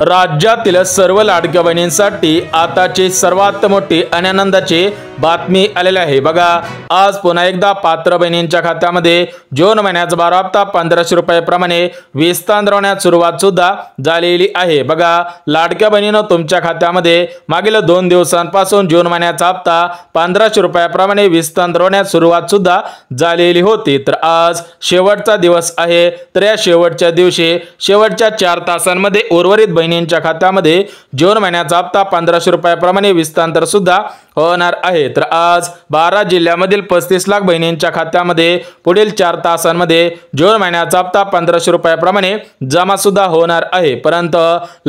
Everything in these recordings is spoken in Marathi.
राज्यातील सर्व लाडक्या बहिणींसाठी आताची सर्वात मोठी आणि आनंदाची बातमी आलेली आहे। बघा, आज पुन्हा एकदा पात्र बहिणींच्या खात्यामध्ये जून महिन्याचा 12 हप्ता 1500 रुपयाप्रमाणे विस्तारण्यास सुरुवात सुद्धा झालेली आहे। बघा, लाडक्या बहिणींनो, तुमच्या खात्यामध्ये मागील 2 दिवसांपासून जून महिन्याचा हप्ता 1500 रुपयाप्रमाणे विस्तारण्यास सुरुवात सुद्धा झालेली होती। तर आज शेवटचा दिवस आहे। तर या शेवटच्या दिवशी शेवटच्या 4 तासांमध्ये उर्वरित बहिणींच्या खात्यामध्ये जून महिन्याचा हप्ता 1500 रुपयाप्रमाणे विस्तार सुद्धा होणार आहे। तर आज 12 जिल्ह्यामधील 35 लाख बहिणींच्या खात्यामध्ये पुढील 4 तासांमध्ये जून महिन्याचा हप्ता 1500 रुपयाप्रमाणे जमा सुद्धा होणार आहे। परंतु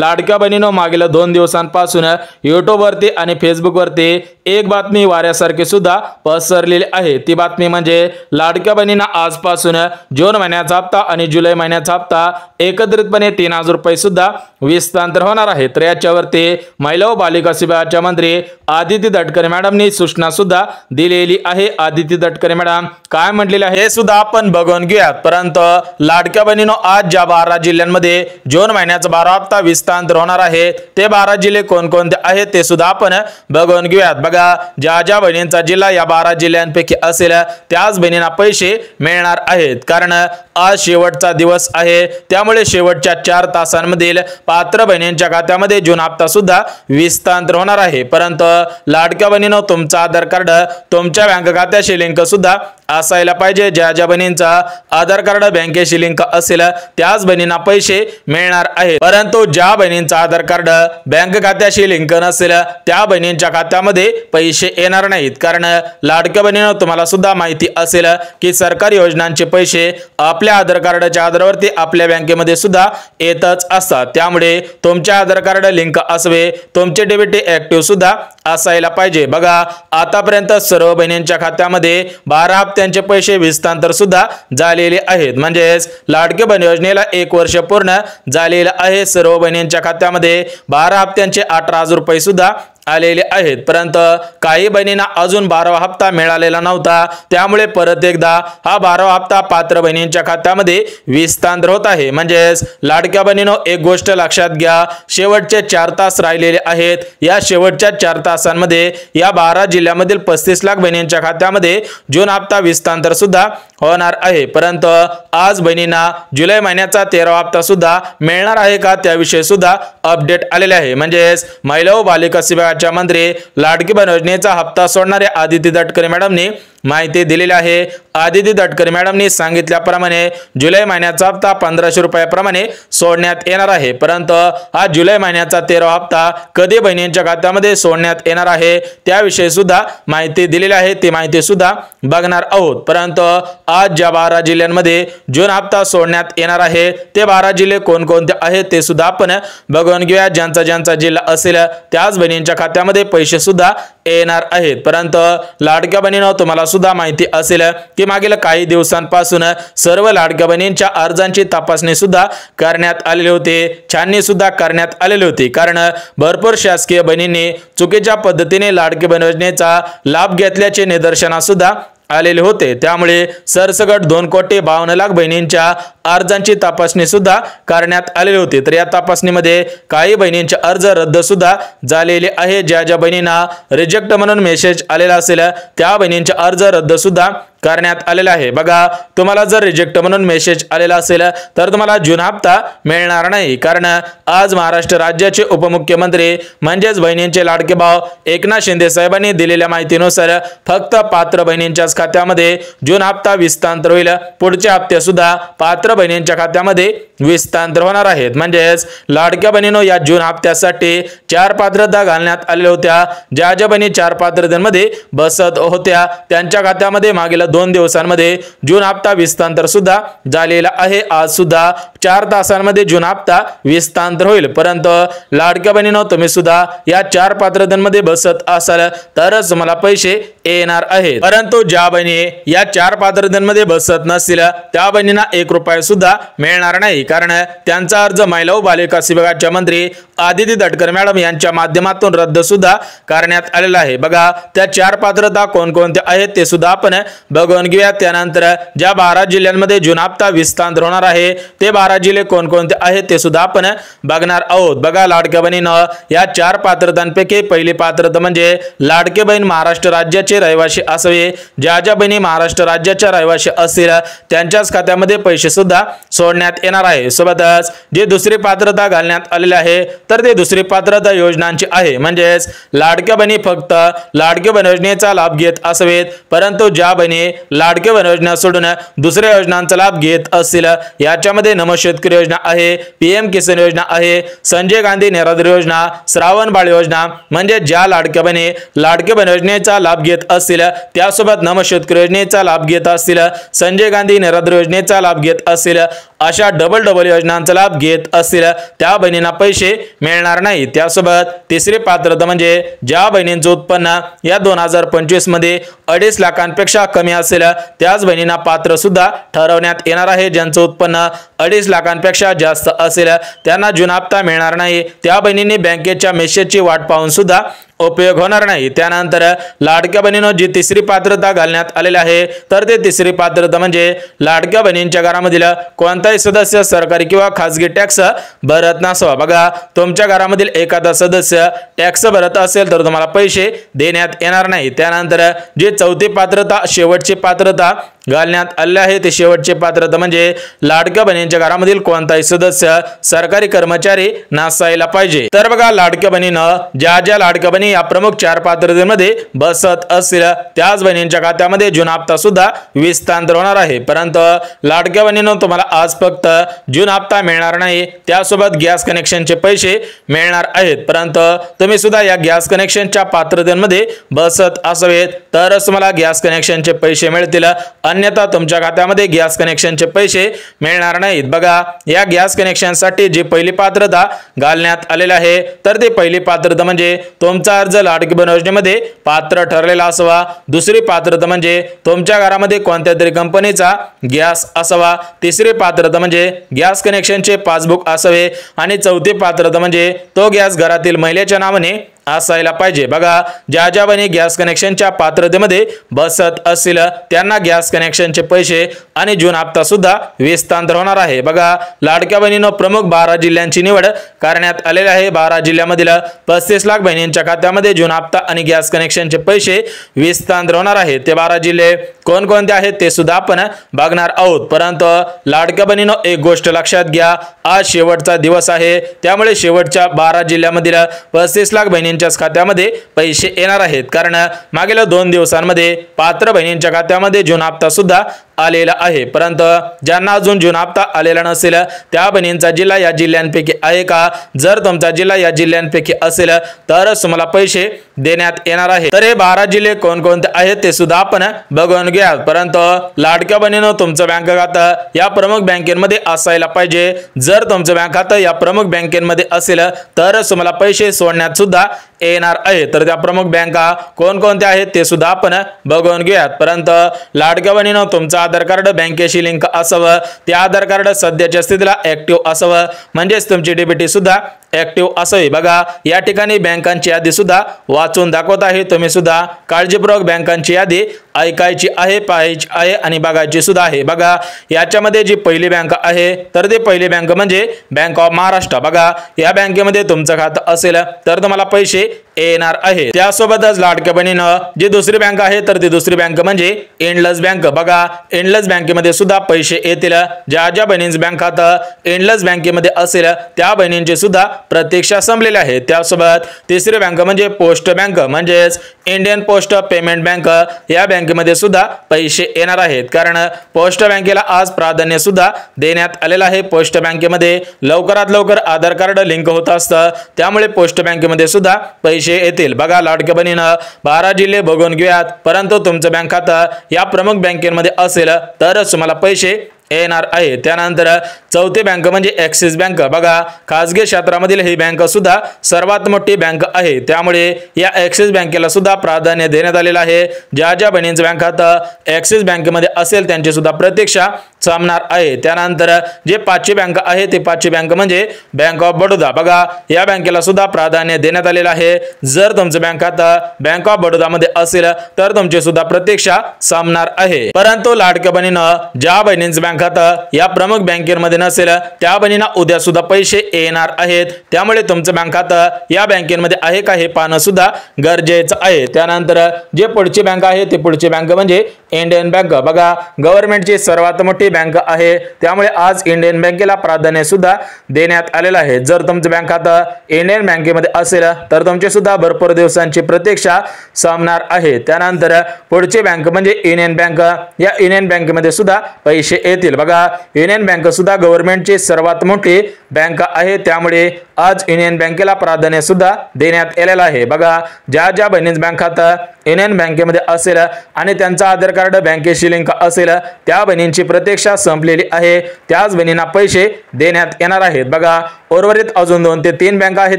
लाडक्या बहिणींनो, मागील 2 दिवसांपासून YouTube वरती आणि Facebook वरती एक बातमी वाऱ्यासारखी सुद्धा पसरलेली आहे। ती बातमी म्हणजे लाडक्या बहिणींना आजपासून जून महिन्याचा हप्ता आणि जुलै महिन्याचा हप्ता एकत्रितपणे 3000 रुपये सुद्धा विस्तार होणार आहे। तर याच्यावरती महिला व बालिका विभागाच्या मंत्री आदिती तटकरे मॅडमनी सूचना सुद्धा दिलेली आहे। आदिती तटकरे मॅडम काय म्हटलेले आहे हे सुद्धा आपण बघून घेऊयात। परंतु लाडक्या बहिणींनो, आज ज्या 12 जिल्ह्यांमध्ये जून महिन्याचा 12 हप्ता विस्तार होणार आहे ते 12 जिल्हे कोणकोणते आहेत ते सुद्धा आपण बघून घेऊयात। बघा, ज्या ज्या बहिणींचा जिल्हा या 12 जिल्ह्यांपैकी असेल त्याच बहिणींना पैसे मिळणार आहेत। कारण आज शेवटचा दिवस आहे, त्यामुळे शेवटच्या 4 तासांमधील पात्र बहिणींच्या खात्यामध्ये जून हप्ता सुद्धा विस्तार होणार आहे। परंतु लाडक्या बहिणींनो, तुमचा आधार कार्ड तुमच्या बँक खात्याशी लिंक सुद्धा असायला पाहिजे। ज्या ज्या बहिणींचा आधार कार्ड बँकेशी लिंक असेल त्याच बहिणींना पैसे मिळणार आहेत। परंतु ज्या बहिणींचा आधार कार्ड बँक खात्याशी लिंक नसेल त्या बहिणींच्या खात्यामध्ये पैसे येणार नाहीत। कारण लाडक्या बहिणींनो, तुम्हाला सुद्धा माहिती असेल की सरकारी योजनांचे पैसे आपल्या आधार कार्डच्या आधारावरती आपल्या बँकेमध्ये सुद्धा येतच असतात। त्यामुळे तुमच्या आधार कार्ड लिंक असावे, तुमचे डेबिट ऍक्टिव्ह सुद्धा असायला पाहिजे। बघा, आतापर्यंत सर्व बहिणींच्या खात्यामध्ये 12 हप्त्यांचे पैसे विस्तार सुद्धा झालेले आहेत। म्हणजेच लाडकी बहीण योजनेला 1 वर्ष पूर्ण झालेले आहे। सर्व बहिणींच्या खात्यामध्ये 12 हप्त्यांचे 18,000 रुपये सुद्धा आलेले आहेत। परंतु काही बहिणींना अजून 12वा हप्ता मिळालेला नव्हता, त्यामुळे परत एकदा हा 12वा हप्ता पात्र बहिणींच्या खात्यामध्ये विस्तार होत आहे। म्हणजेच लाडक्या बहिणींनो, एक गोष्ट लक्षात घ्या, शेवटचे 4 तास राहिलेले आहेत। या शेवटच्या 4 तासांमध्ये या 12 जिल्ह्यामधील 35 लाख बहिणींच्या खात्यामध्ये जून हप्ता विस्तार सुद्धा होणार आहे। परंतु आज बहिणींना जुलै महिन्याचा 13वा हप्ता सुद्धा मिळणार आहे का त्याविषयी सुद्धा अपडेट आलेले आहे। म्हणजेच महिला व बालिका विभागाच्या मंत्री लाडकी बहीण योजनेचा हप्ता सोडणारे आदिती तटकरे मॅडमनी माहिती दिलेली आहे। आदिती तटकरे मॅडमनी सांगितल्याप्रमाणे जुलै महिन्याचा हप्ता 1500 रुपयाप्रमाणे सोडण्यात येणार आहे। परंतु हा जुलै महिन्याचा 13वा हप्ता कधी बहिणींच्या खात्यामध्ये सोडण्यात येणार आहे त्याविषयी सुद्धा माहिती दिलेली आहे। ती माहिती सुद्धा बघणार आहोत। परंतु आज ज्या 12 जिल्ह्यांमध्ये जून हप्ता सोडण्यात येणार आहे ते 12 जिल्हे कोणकोणते आहेत ते सुद्धा आपण बघून घेऊया। ज्यांचा ज्यांचा जिल्हा असेल त्याच बहिणींच्या खात्यामध्ये पैसे सुद्धा येणार आहेत। परंतु लाडक्या बहिणींनो, तुम्हाला सुद्धा माहिती असेल की मागील काही दिवसांपासून सर्व लाडक्या बहिणींच्या अर्जांची तपासणी सुद्धा करण्यात आलेली होती, छाननी सुद्धा करण्यात आलेली होती। कारण भरपूर शासकीय बहिणींनी चुकीच्या पद्धतीने लाडकी बहीण योजनेचा लाभ घेतल्याचे निदर्शनास सुद्धा आलेले होते। त्यामुळे सरसकट 2,52,00,000 बहिणींच्या अर्जांची तपासणी सुद्धा करण्यात आलेली होती। तर या तपासणीमध्ये काही बहिणींचे अर्ज रद्द सुद्धा झालेले आहे। ज्या ज्या बहिणींना रिजेक्ट म्हणून मेसेज आलेला असेल त्या बहिणींचे अर्ज रद्द सुद्धा करण्यात आलेला आहे। बघा, तुम्हाला जर रिजेक्ट म्हणून मेसेज आलेला असेल तर तुम्हाला जून हप्ता मिळणार नाही। कारण आज महाराष्ट्र राज्याचे उपमुख्यमंत्री म्हणजेच बहिणींचे लाडके भाऊ एकनाथ शिंदे साहेबांनी दिलेल्या माहितीनुसार फक्त पात्र बहिणींच्या खात्यामध्ये जून हप्ता विस्तार होईल। पुढचे हप्ते सुद्धा पात्र बहिणींच्या खात्यामध्ये विस्तार होणार आहेत। म्हणजेच लाडक्या बहिणींनो, या जून हप्त्यासाठी 4 पात्रता घालण्यात आलेल्या होत्या। ज्या ज्या बहिणी 4 पात्रतेमध्ये बसत होत्या त्यांच्या खात्यामध्ये मागील 2 दिवसांमध्ये जून हप्ता विस्तार सुद्धा झालेला आहे। आज सुद्धा 4 तासांमध्ये जून हप्ता विस्तार होईल। परंतु लाडक्या बहिणींनो, तुम्ही सुद्धा या 4 पात्रतेमध्ये बसत असाल तरच तुम्हाला पैसे येणार आहेत। परंतु ज्या बहिणी या 4 पात्रतेमध्ये बसत नसतील त्या बहिणींना 1 रुपया सुद्धा मिळणार नाही। कारण त्यांचा अर्ज महिला व बालिका विभागाच्या मंत्री आदिती तटकरे मॅडम यांच्या माध्यमातून रद्द सुद्धा करण्यात आलेला आहे। बघा, त्या 4 पात्रता कोणकोणत्या आहेत ते सुद्धा आपण बघून घेऊया। त्यानंतर ज्या 12 जिल्ह्यांमध्ये जून हप्ता विस्तार होणार आहे ते 12 जिल्हे कोणकोणते आहेत ते सुद्धा आपण बघणार आहोत। बघा लाडक्या बहिणींनो, या 4 पात्रतांपैकी पहिली पात्रता म्हणजे लाडके बहीण महाराष्ट्र राज्याचे रहिवासी असावे। ज्या ज्या बहिणी महाराष्ट्र राज्याच्या रहिवासी असतील त्यांच्याच खात्यामध्ये पैसे सुद्धा सोडण्यात येणार आहे। सोबतच जे दुसरी पात्रता घालण्यात आलेली आहे तर ते दुसरी पात्रता योजनांची आहे, म्हणजेच लाडक्या बहिणी फक्त लाडके बहीण योजनेचा लाभ घेत असावेत, परंतु ज्या बहिणी लाडके बहीण योजना सोडून दुसऱ्या योजनांचा लाभ घेत असतील याच्यामध्ये नमो शेतकरी योजना आहे, पीएम किसान योजना आहे, संजय गांधी निराधार योजना, श्रावण बाळ योजना, म्हणजे ज्या लाडक्या बहिणी लाडके बहीण योजनेचा लाभ घेत असतील त्यासोबत नमो शेतकरी योजनेचा लाभ घेत असतील, संजय गांधी निराधार योजनेचा लाभ घेत असतील, अशा डबल योजनांचा लाभ घेत असतील त्या बहिणींना पैसे मिळणार नाही। त्यासोबत तिसरी पात्रता म्हणजे ज्या बहिणींचे उत्पन्न या 2025 मध्ये 2.5 लाखांपेक्षा कमी असेल त्याच बहिणींना पात्र सुद्धा ठरवण्यात येणार आहे। ज्यांचं उत्पन्न 2.5 लाखांपेक्षा जास्त असेल त्यांना जून हप्ता मिळणार नाही। त्या बहिणींनी बँकेच्या मेसेजची वाट पाहून सुद्धा उपयोग होणार नाही। त्यानंतर लाडक्या बहिणींनो, जी तिसरी पात्रता घालण्यात आलेली आहे तर ते तिसरी पात्रता म्हणजे लाडक्या बहिणींच्या घरामधील कोणताही सदस्य सरकारी किंवा खासगी टॅक्स भरत नसावा। बघा, तुमच्या घरामधील एखादा सदस्य टॅक्स भरत असेल तर तुम्हाला पैसे देण्यात येणार नाही। त्यानंतर जी चौथी पात्रता शेवटची पात्रता घालण्यात आले आहे ते शेवटची पात्रता म्हणजे लाडक्या बहिणींच्या घरामधील कोणताही सदस्य सरकारी कर्मचारी नसायला पाहिजे। तर बघा लाडक्या बहिणीनं ज्या ज्या लाडक्या बहिणी या प्रमुख 4 पात्रतेमध्ये बसत असतील त्याच बहिणींच्या खात्यामध्ये जून हप्ता सुद्धा विस्तार होणार आहे। परंतु लाडक्या बहिणीनं तुम्हाला आज फक्त जून हप्ता मिळणार नाही, त्यासोबत गॅस कनेक्शनचे पैसे मिळणार आहेत। परंतु तुम्ही सुद्धा या गॅस कनेक्शनच्या पात्रतेमध्ये बसत असावेत तरच तुम्हाला गॅस कनेक्शनचे पैसे मिळतील, अन्यथा तुमच्या खात्यामध्ये गॅस कनेक्शनचे पैसे मिळणार नाहीत। बघा, या गॅस कनेक्शनसाठी जी पहिली पात्रता घालण्यात आलेली आहे तर ती पहिली पात्रता म्हणजे तुमचा अर्ज लाडकी बहीण योजनेमध्ये पात्र ठरलेला असावा। दुसरी पात्रता म्हणजे तुमच्या घरामध्ये कोणत्या तरी कंपनीचा गॅस असावा। तिसरी पात्रता म्हणजे गॅस कनेक्शनचे पासबुक असावे आणि चौथी पात्रता म्हणजे तो गॅस घरातील महिलेच्या नावाने असायला पाहिजे। बघा, ज्या ज्या बहिणी गॅस कनेक्शनच्या पात्रतेमध्ये बसत असतील त्यांना गॅस कनेक्शनचे पैसे आणि जून हप्ता सुद्धा विस्तार होणार आहे। बघा, लाडक्या बहिणींनो प्रमुख 12 जिल्ह्यांची निवड करण्यात आलेली आहे। 12 जिल्ह्यामधील 35 लाख बहिणींच्या खात्यामध्ये जून हप्ता आणि गॅस कनेक्शनचे पैसे विस्तार होणार आहे। ते 12 जिल्हे कोणकोणते आहेत ते सुद्धा आपण बघणार आहोत। परंतु लाडक्या बहिणींनो एक गोष्ट लक्षात घ्या, आज शेवटचा दिवस आहे, त्यामुळे शेवटच्या 12 जिल्ह्यामधील 35 लाख बहिणी खात्यामध्ये पैसे येणार आहेत, कारण मागील 2 दिवसांमध्ये पात्र बहिणींच्या खात्यामध्ये जून हप्ता सुद्धा आलेला आहे। परंतु ज्यांना अजून जून हप्ता आलेला नसेल त्या बहिणींचा जिल्हा या जिल्ह्यांपैकी आहे का? जर तुमचा जिल्हा या जिल्ह्यांपैकी असेल तरच तुम्हाला पैसे देण्यात येणार आहे। तर हे 12 जिल्हे कोणकोणते आहेत ते सुद्धा आपण बघून घ्या। परंतु लाडक्या बहिणींनो, तुमचं बँक खातं या प्रमुख बँकेमध्ये असायला पाहिजे। जर तुमचं बँक खातं या प्रमुख बँकेमध्ये असेल तरच तुम्हाला पैसे सोडण्यात सुद्धा येणार आहे। तर त्या प्रमुख बँका कोणकोणत्या आहेत ते सुद्धा आपण बघून घेऊयात। परंतु लाडक्या बहिणींनो, तुमचं आधार कार्ड बँकेशी लिंक असावं, ते आधार कार्ड सध्याच्या स्थितीला ऍक्टिव्ह असावं, म्हणजेच तुमची डीबीटी सुद्धा ऍक्टिव्ह असावी। बघा, या ठिकाणी बँकांची यादी सुद्धा वाचून दाखवत आहे, तुम्ही सुद्धा काळजीपूर्वक बँकांची यादी ऐकायची आहे, पाहायची आहे आणि बघायची सुद्धा आहे। बघा, याच्यामध्ये जी पहिली बँक आहे तर ती पहिली बँक म्हणजे बँक ऑफ महाराष्ट्र। बघा, या बँकेमध्ये तुमचं खातं असेल तर तुम्हाला पैसे येणार आहे। त्यासोबतच लाडक्या बहिणीनं जी दुसरी बँक आहे तर ती दुसरी बँक म्हणजे इंडलस बँक। बघा, इंडलस बँकेमध्ये सुद्धा पैसे येतील। ज्या ज्या बहिणींचं बँक खातं इंडलस बँकेमध्ये असेल त्या बहिणींचे सुद्धा प्रतीक्षा संपलेली आहे। त्यासोबत तिसरी बँक म्हणजे पोस्ट बँक, म्हणजेच इंडियन पोस्ट पेमेंट बँक। या बँकेमध्ये सुद्धा पैसे येणार आहेत, कारण पोस्ट बँकेला आज प्राधान्य सुद्धा देण्यात आलेलं आहे। पोस्ट बँकेमध्ये लवकरात लवकर आधार कार्ड लिंक होत असतं, त्यामुळे पोस्ट बँकेमध्ये सुद्धा पैसे येतील। बघा, लाडक्या बहिणीनं 12 जिल्हे बघून घेऊयात, परंतु तुमचं बँक खातं या प्रमुख बँकेमध्ये असेल तरच तुम्हाला पैसे येणार आहे। त्यानंतर चौथी बँक म्हणजे ॲक्सिस बँक। बघा खासगी क्षेत्रामधील ही बँक सुद्धा सर्वात मोठी बँक आहे, त्यामुळे या ॲक्सिस बँकेला सुद्धा प्राधान्य देण्यात आलेलं आहे। ज्या ज्या बहिणींचं बँक खातं ॲक्सिस बँकेमध्ये असेल त्यांची सुद्धा प्रतीक्षा सामणार आहे। त्यानंतर जे पाचवी बँक आहे ती पाचवी बँक म्हणजे बँक ऑफ बडोदा। बघा या बँकेला सुद्धा प्राधान्य देण्यात आलेलं आहे। जर तुमचं बँक खातं बँक ऑफ बडोदा मध्ये असेल तर तुमची सुद्धा प्रतीक्षा सामणार आहे। परंतु लाडक्या बहिणीनं ज्या बहिणींचं बँक खातं या प्रमुख बँकेमध्ये नसेल त्या बहिणींना उद्या सुद्धा पैसे येणार आहेत, त्यामुळे तुमचं बँक खातं या बँकेमध्ये आहे का हे पाहणं सुद्धा गरजेचं आहे। त्यानंतर जे पुढची बँक आहे ती पुढची बँक म्हणजे इंडियन बँक। बघा गव्हर्नमेंटची सर्वात मोठी बँक आहे, त्यामुळे आज इंडियन बँकेला प्राधान्य सुद्धा देण्यात आलेलं आहे। जर तुमचं बँक खातं इंडियन बँकेमध्ये असेल तर तुमची सुद्धा भरपूर दिवसांची प्रतीक्षा सामणार आहे। त्यानंतर पुढची बँक म्हणजे युनियन बँक। या युनियन बँकेमध्ये सुद्धा पैसे येतील। बघा युनियन बँक सुद्धा गव्हर्नमेंटची सर्वात मोठी बँक आहे, त्यामुळे आज युनियन बँकेला प्राधान्य सुद्धा देण्यात आलेलं आहे। बघा ज्या ज्या बहिणींचं बँक खातं युनियन बँकेमध्ये असेल आणि त्यांचं आधार कार्ड बँकेशी लिंक असेल त्या बहिणींची प्रतीक्षा संपलेली आहे, त्याच बहिणींना पैसे देण्यात येणार आहेत। बघा उर्वरित अजून 2 ते 3 बँका आहेत,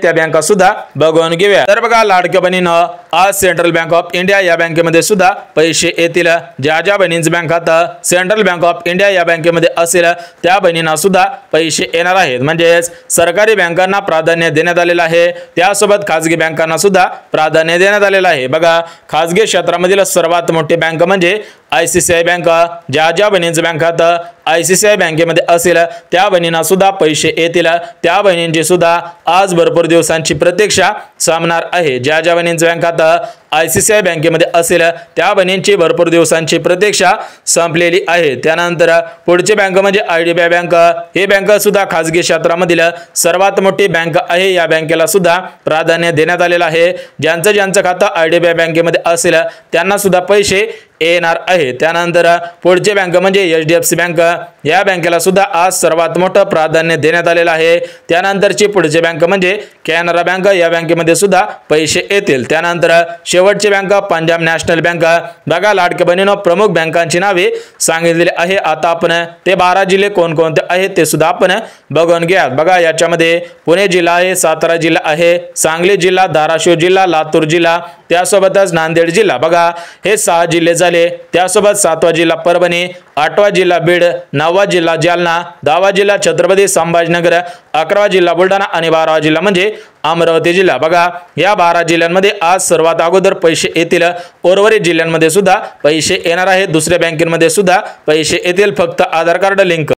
त्या बँका सुद्धा बघून घेऊया। तर बघा लाडक्या बहिणीनं आज सेंट्रल बँक ऑफ इंडिया या बँकेमध्ये सुद्धा पैसे येतील। ज्या ज्या बहिणींचं बँक खातं सेंट्रल बँक ऑफ इंडिया या बँकेमध्ये असेल त्या बहिणींना सुद्धा पैसे येणार आहेत। म्हणजेच सरकारी बँकांना प्राधान्य देण्यात आलेलं आहे, त्यासोबत खासगी बँकांना सुद्धा प्राधान्य देण्यात आलेलं आहे। बघा खासगी क्षेत्रामधील सर्वात मोठी बँक म्हणजे ICICI बँक। ज्या ज्या बहिणींचं बँक खातं ICICI बँकेमध्ये असेल त्या बहिणींना सुद्धा पैसे येतील, त्या बहिणींची सुद्धा आज भरपूर दिवसांची प्रतीक्षा सामणार आहे। ज्या ज्या बहिणींचं बँक खातं ICICI बँकेमध्ये असेल त्या बहिणींची भरपूर दिवसांची प्रतीक्षा संपलेली आहे। त्यानंतर पुढची बँक म्हणजे IDBI बँक। ही बँक सुद्धा खासगी क्षेत्रामधील सर्वात मोठी बँक आहे, या बँकेला सुद्धा प्राधान्य देण्यात आलेलं आहे। ज्यांचं ज्यांचं खातं IDBI बँकेमध्ये असेल त्यांना सुद्धा पैसे येणार आहे। त्यानंतर पुढची बँक म्हणजे HDFC बँक। या बँकेला सुद्धा आज सर्वात मोठं प्राधान्य देण्यात आलेलं आहे। त्यानंतरची पुढची बँक म्हणजे कॅनरा बँक। या बँकेमध्ये सुद्धा पैसे येतील। त्यानंतर शेवटची बँक पंजाब नॅशनल बँक। बघा लाडक्या बहिणींनो प्रमुख बँकांची नावे सांगितलेली आहे। आता आपण ते 12 जिल्हे कोणकोणते आहेत ते सुद्धा आपण बघून घ्या। बघा याच्यामध्ये पुणे जिल्हा आहे, सातारा जिल्हा आहे, सांगली जिल्हा, धाराशिव जिल्हा, लातूर जिल्हा, त्यासोबतच नांदेड जिल्हा। बघा हे 6 जिल्हे झाले। त्यासोबत 7वा जिल्हा परभणी, 8वा जिल्हा बीड, 9वा जिल्हा जालना, 10वा जिल्हा छत्रपती संभाजीनगर, 11वा जिल्हा बुलढाणा आणि 12वा जिल्हा म्हणजे अमरावती जिल्हा। बघा या 12 जिल्ह्यांमध्ये आज सर्वात अगोदर पैसे येतील। उर्वरित जिल्ह्यांमध्ये सुद्धा पैसे येणार आहेत, दुसऱ्या बँकेमध्ये सुद्धा पैसे येतील, फक्त आधार कार्ड लिंक